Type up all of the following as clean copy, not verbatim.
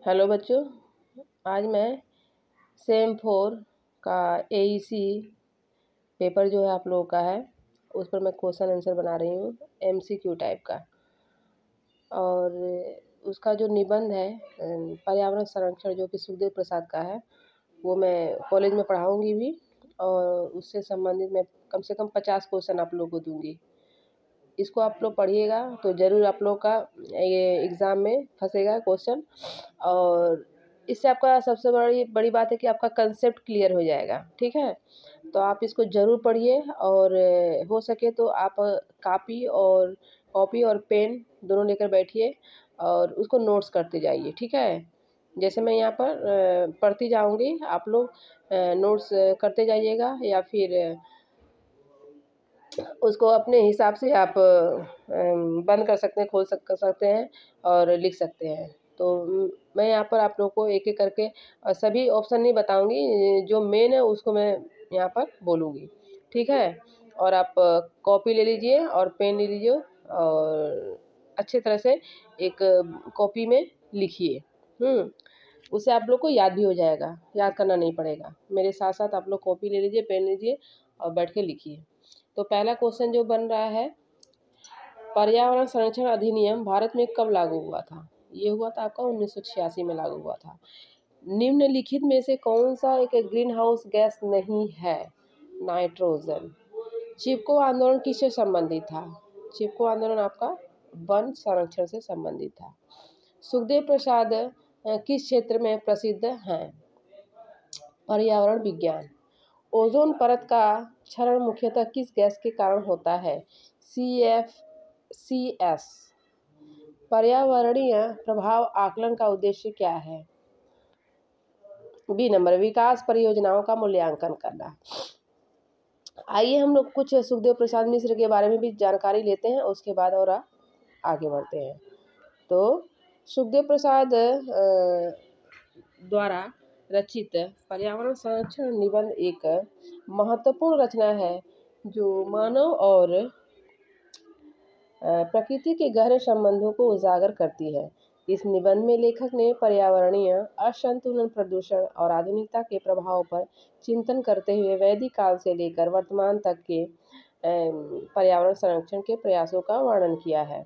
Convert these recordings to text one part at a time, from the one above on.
Hello बच्चों, आज मैं सेम 4 का AEC पेपर जो है आप लोगों का है उस पर मैं क्वेश्चन आंसर बना रही हूँ MCQ टाइप का। और उसका जो निबंध है पर्यावरण संरक्षण जो कि सुखदेव प्रसाद का है वो मैं कॉलेज में पढ़ाऊँगी भी, और उससे संबंधित मैं कम से कम 50 क्वेश्चन आप लोगों को दूँगी। इसको आप लोग पढ़िएगा तो ज़रूर आप लोग का ये एग्ज़ाम में फंसेगा क्वेश्चन। और इससे आपका सबसे बड़ी बात है कि आपका कंसेप्ट क्लियर हो जाएगा। ठीक है, तो आप इसको ज़रूर पढ़िए, और हो सके तो आप कॉपी और पेन दोनों लेकर बैठिए और उसको नोट्स करते जाइए। ठीक है, जैसे मैं यहाँ पर पढ़ती जाऊँगी आप लोग नोट्स करते जाइएगा, या फिर उसको अपने हिसाब से आप बंद कर सकते हैं, कर सकते हैं और लिख सकते हैं। तो मैं यहाँ पर आप लोगों को एक-एक करके सभी ऑप्शन नहीं बताऊँगी, जो मेन है उसको मैं यहाँ पर बोलूँगी। ठीक है, और आप कॉपी ले लीजिए और पेन ले लीजिए और अच्छे तरह से एक कॉपी में लिखिए। उससे आप लोग को याद भी हो जाएगा, याद करना नहीं पड़ेगा। मेरे साथ-साथ आप लोग कॉपी ले लीजिए, पेन लीजिए और बैठ के लिखिए। तो पहला क्वेश्चन जो बन रहा है, पर्यावरण संरक्षण अधिनियम भारत में कब लागू हुआ था? ये हुआ था आपका 1986 में लागू हुआ था। निम्नलिखित में से कौन सा एक ग्रीन हाउस गैस नहीं है? नाइट्रोजन। चिपको आंदोलन किससे संबंधित था? चिपको आंदोलन आपका वन संरक्षण से संबंधित था। सुखदेव प्रसाद किस क्षेत्र में प्रसिद्ध हैं? पर्यावरण विज्ञान। ओजोन परत का क्षरण मुख्यतः किस गैस के कारण होता है? CFCs। पर्यावरणीय प्रभाव आकलन का उद्देश्य क्या है? बी नंबर, विकास परियोजनाओं का मूल्यांकन करना। आइए हम लोग कुछ सुखदेव प्रसाद मिश्र के बारे में भी जानकारी लेते हैं, उसके बाद और आगे बढ़ते हैं। तो सुखदेव प्रसाद द्वारा रचित पर्यावरण संरक्षण निबंध एक महत्वपूर्ण रचना है जो मानव और प्रकृति के गहरे संबंधों को उजागर करती है। इस निबंध में लेखक ने पर्यावरणीय असंतुलन, प्रदूषण और आधुनिकता के प्रभाव पर चिंतन करते हुए वैदिक काल से लेकर वर्तमान तक के पर्यावरण संरक्षण के प्रयासों का वर्णन किया है।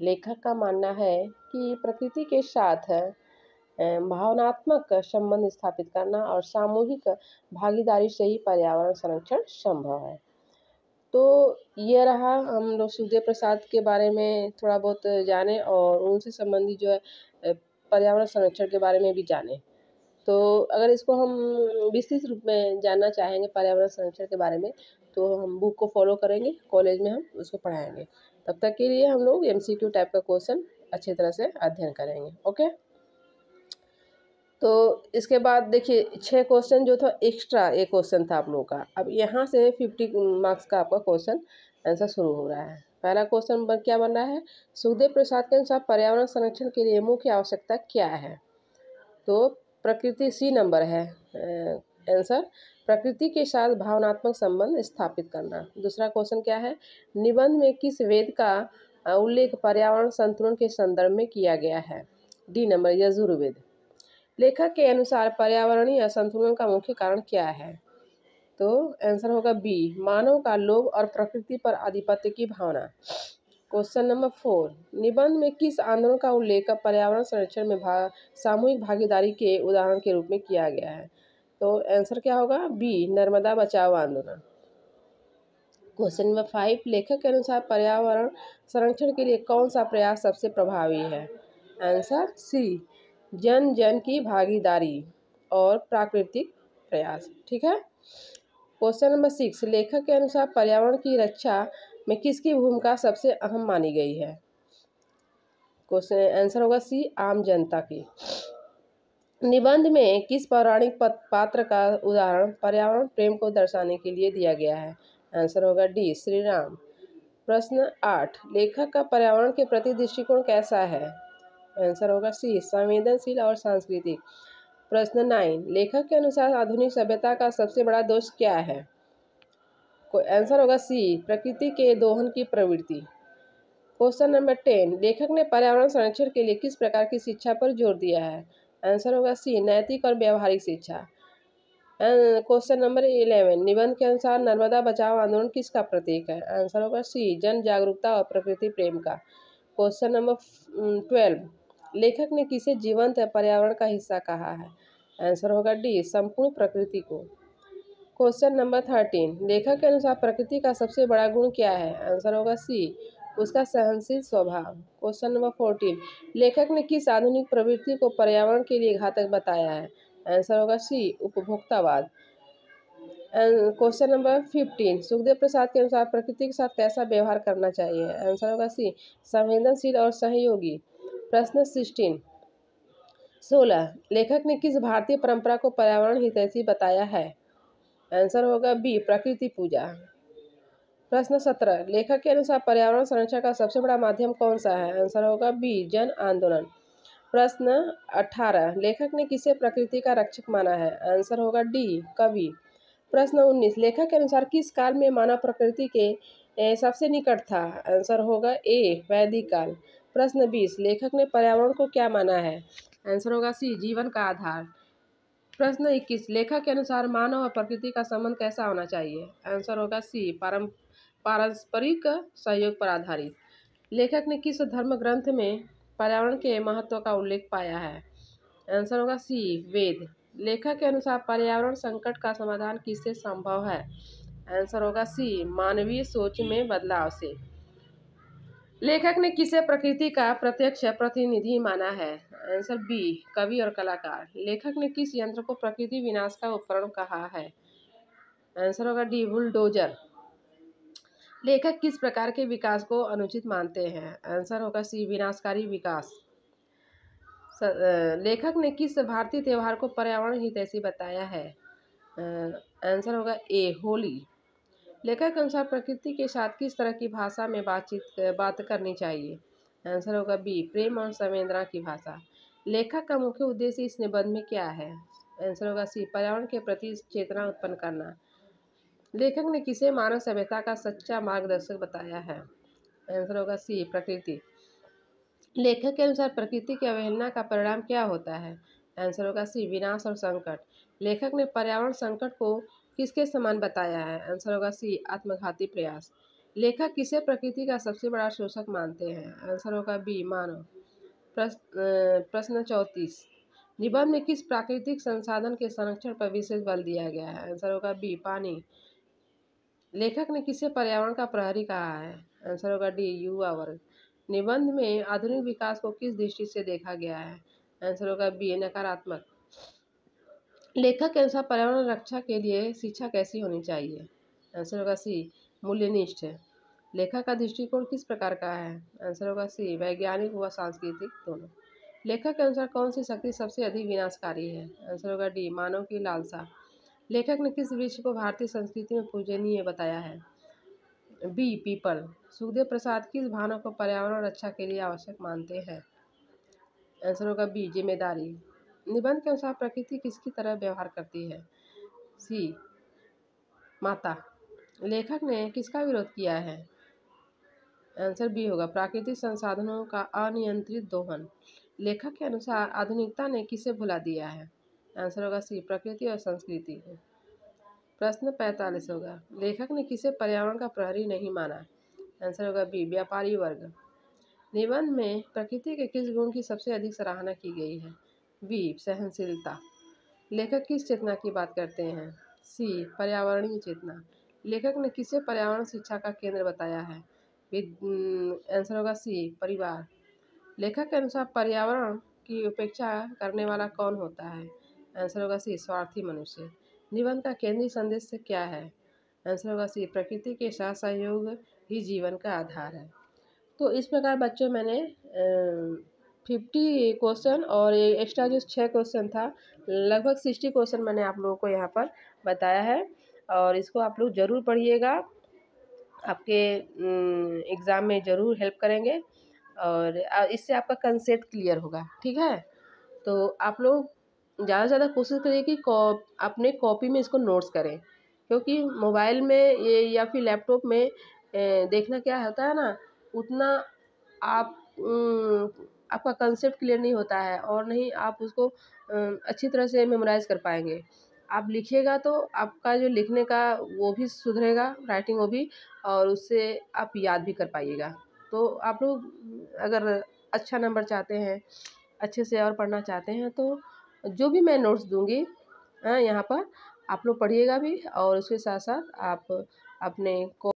लेखक का मानना है कि प्रकृति के साथ भावनात्मक संबंध स्थापित करना और सामूहिक भागीदारी से ही पर्यावरण संरक्षण संभव है। तो ये रहा, हम लोग सुखदेव प्रसाद के बारे में थोड़ा बहुत जाने और उनसे संबंधित जो है पर्यावरण संरक्षण के बारे में भी जाने। तो अगर इसको हम विस्तृत रूप में जानना चाहेंगे पर्यावरण संरक्षण के बारे में, तो हम बुक को फॉलो करेंगे, कॉलेज में हम उसको पढ़ाएंगे। तब तक के लिए हम लोग MCQ टाइप का क्वेश्चन अच्छी तरह से अध्ययन करेंगे। ओके, तो इसके बाद देखिए 6 क्वेश्चन जो था एक्स्ट्रा एक क्वेश्चन था आप लोगों का। अब यहाँ से 50 मार्क्स का आपका क्वेश्चन आंसर शुरू हो रहा है। पहला क्वेश्चन क्या बन रहा है? सुखदेव प्रसाद के अनुसार पर्यावरण संरक्षण के लिए मुख्य आवश्यकता क्या है? तो प्रकृति, सी नंबर है आंसर, प्रकृति के साथ भावनात्मक संबंध स्थापित करना। दूसरा क्वेश्चन क्या है? निबंध में किस वेद का उल्लेख पर्यावरण संतुलन के संदर्भ में किया गया है? D number, Yajurveda. लेखक के अनुसार पर्यावरणीय असंतुलन का मुख्य कारण क्या है? तो आंसर होगा बी, मानव का लोभ और प्रकृति पर आधिपत्य की भावना। क्वेश्चन नंबर 4, निबंध में किस आंदोलन का उल्लेख पर्यावरण संरक्षण में सामूहिक भागीदारी के उदाहरण के रूप में किया गया है? तो आंसर क्या होगा? बी, नर्मदा बचाओ आंदोलन। क्वेश्चन नंबर 5, लेखक के अनुसार पर्यावरण संरक्षण के लिए कौन सा प्रयास सबसे प्रभावी है? आंसर सी, जन जन की भागीदारी और प्राकृतिक प्रयास। ठीक है। क्वेश्चन नंबर 6, लेखक के अनुसार पर्यावरण की रक्षा में किसकी भूमिका सबसे अहम मानी गई है? क्वेश्चन आंसर होगा सी, आम जनता की। निबंध में किस पौराणिक पात्र का उदाहरण पर्यावरण प्रेम को दर्शाने के लिए दिया गया है? आंसर होगा डी, श्री राम। प्रश्न 8, लेखक का पर्यावरण के प्रति दृष्टिकोण कैसा है? आंसर होगा सी, संवेदनशील और सांस्कृतिक। प्रश्न 9, लेखक के अनुसार आधुनिक सभ्यता का सबसे बड़ा दोष क्या है? आंसर होगा सी, प्रकृति के दोहन की प्रवृत्ति। क्वेश्चन नंबर 10, लेखक ने पर्यावरण संरक्षण के लिए किस प्रकार की शिक्षा पर जोर दिया है? आंसर होगा सी, नैतिक और व्यावहारिक शिक्षा। क्वेश्चन नंबर 11, निबंध के अनुसार नर्मदा बचाओ आंदोलन किसका प्रतीक है? आंसर होगा सी, जन जागरूकता और प्रकृति प्रेम का। क्वेश्चन नंबर 12, लेखक ने किसे जीवंत पर्यावरण का हिस्सा कहा है? आंसर होगा डी, संपूर्ण प्रकृति को। क्वेश्चन नंबर 13, लेखक के अनुसार प्रकृति का सबसे बड़ा गुण क्या है? आंसर होगा सी, उसका सहनशील स्वभाव। क्वेश्चन नंबर 14, लेखक ने किस आधुनिक प्रवृत्ति को पर्यावरण के लिए घातक बताया है? आंसर होगा सी, उपभोक्तावाद। क्वेश्चन नंबर 15, सुखदेव प्रसाद के अनुसार प्रकृति के साथ कैसा व्यवहार करना चाहिए? आंसर होगा सी, संवेदनशील और सहयोगी। प्रश्न 16, लेखक ने किस भारतीय परंपरा को पर्यावरण हितैषी बताया है? आंसर होगा बी, प्रकृति पूजा। प्रश्न 17, लेखक के अनुसार पर्यावरण संरक्षण का सबसे बड़ा माध्यम कौन सा है? आंसर होगा बी, जन आंदोलन। प्रश्न 18, लेखक ने किसे प्रकृति का रक्षक माना है? आंसर होगा डी, कवि। प्रश्न 19, लेखक के अनुसार किस काल में मानव प्रकृति के सबसे निकट था? आंसर होगा ए, वैदिक काल। प्रश्न 20, लेखक ने पर्यावरण को क्या माना है? आंसर होगा सी, जीवन का आधार। प्रश्न 21, लेखक के अनुसार मानव और प्रकृति का संबंध कैसा होना चाहिए? आंसर होगा सी, पारस्परिक सहयोग पर आधारित। लेखक ने किस धर्म ग्रंथ में पर्यावरण के महत्व का उल्लेख पाया है? आंसर होगा सी, वेद। लेखक के अनुसार पर्यावरण संकट का समाधान किससे संभव है? आंसर होगा सी, मानवीय सोच में बदलाव से। लेखक ने किसे प्रकृति का प्रत्यक्ष प्रतिनिधि माना है? आंसर बी, कवि और कलाकार। लेखक ने किस यंत्र को प्रकृति विनाश का उपकरण कहा है? आंसर होगा डी, बुलडोजर। लेखक किस प्रकार के विकास को अनुचित मानते हैं? आंसर होगा सी, विनाशकारी विकास। लेखक ने किस भारतीय त्यौहार को पर्यावरण हितैषी बताया है? आंसर होगा ए, होली। लेखक के अनुसार प्रकृति के साथ किस तरह की भाषा में बात करनी चाहिए? आंसर होगा बी, प्रेम और संवेदना की भाषा। लेखक का मुख्य उद्देश्य इस निबंध में क्या है? आंसर होगा सी, पर्यावरण के प्रति चेतना उत्पन्न करना। लेखक ने किसे मानव सभ्यता का सच्चा मार्गदर्शक बताया है? आंसर होगा सी, प्रकृति। लेखक के अनुसार प्रकृति की अवहेलना का परिणाम क्या होता है? आंसर होगा सी, विनाश और संकट। लेखक ने पर्यावरण संकट को किसके समान बताया है? आंसर होगा सी, आत्मघाती प्रयास। लेखक किसे प्रकृति का सबसे बड़ा शोषक मानते हैं? आंसर होगा बी, मानव। प्रश्न 34, निबंध में किस प्राकृतिक संसाधन के संरक्षण पर विशेष बल दिया गया है? आंसर होगा बी, पानी। लेखक ने किसे पर्यावरण का प्रहरी कहा है? आंसर होगा डी, युवा वर्ग। निबंध में आधुनिक विकास को किस दृष्टि से देखा गया है? आंसर होगा बी, नकारात्मक। लेखक के अनुसार पर्यावरण रक्षा के लिए शिक्षा कैसी होनी चाहिए? आंसर होगा सी, मूल्यनिष्ठ। लेखक का दृष्टिकोण किस प्रकार का है? आंसर होगा सी, वैज्ञानिक व सांस्कृतिक दोनों। लेखक के अनुसार कौन सी शक्ति सबसे अधिक विनाशकारी है? आंसर होगा डी, मानव की लालसा। लेखक ने किस वृक्ष को भारतीय संस्कृति में पूजनीय बताया है? B, people. सुखदेव प्रसाद किस भावना को पर्यावरण रक्षा के लिए आवश्यक मानते हैं? आंसर होगा बी, जिम्मेदारी। निबंध के अनुसार प्रकृति किसकी तरह व्यवहार करती है? सी, माता। लेखक ने किसका विरोध किया है? आंसर बी होगा, प्राकृतिक संसाधनों का अनियंत्रित दोहन। लेखक के अनुसार आधुनिकता ने किसे भुला दिया है? आंसर होगा सी, प्रकृति और संस्कृति को। प्रश्न 45 होगा, लेखक ने किसे पर्यावरण का प्रहरी नहीं माना? आंसर होगा बी, व्यापारी वर्ग। निबंध में प्रकृति के किस गुण की सबसे अधिक सराहना की गई है? बी, सहनशीलता। लेखक किस चेतना की बात करते हैं? सी, पर्यावरणीय चेतना। लेखक ने किसे पर्यावरण शिक्षा का केंद्र बताया है? आंसर होगा सी, परिवार। लेखक के अनुसार पर्यावरण की उपेक्षा करने वाला कौन होता है? आंसर होगा सी, स्वार्थी मनुष्य। निबंध का केंद्रीय संदेश क्या है? आंसर होगा सी, प्रकृति के साथ सहयोग ही जीवन का आधार है। तो इस प्रकार बच्चों मैंने 50 क्वेश्चन और एक्स्ट्रा जो 6 क्वेश्चन था, लगभग 60 क्वेश्चन मैंने आप लोगों को यहाँ पर बताया है और इसको आप लोग ज़रूर पढ़िएगा, आपके एग्ज़ाम में ज़रूर हेल्प करेंगे और इससे आपका कंसेप्ट क्लियर होगा। ठीक है, तो आप लोग ज़्यादा से ज़्यादा कोशिश करिए कि अपने कॉपी में इसको नोट्स करें, क्योंकि मोबाइल में ये या फिर लैपटॉप में देखना क्या होता है ना, उतना आप आपका कंसेप्ट क्लियर नहीं होता है और नहीं आप उसको अच्छी तरह से मेमोराइज़ कर पाएंगे। आप लिखिएगा तो आपका जो लिखने का वो भी सुधरेगा, राइटिंग वो भी, और उससे आप याद भी कर पाइएगा। तो आप लोग अगर अच्छा नंबर चाहते हैं, अच्छे से और पढ़ना चाहते हैं, तो जो भी मैं नोट्स दूँगी यहाँ पर आप लोग पढ़िएगा भी, और उसके साथ साथ आप अपने को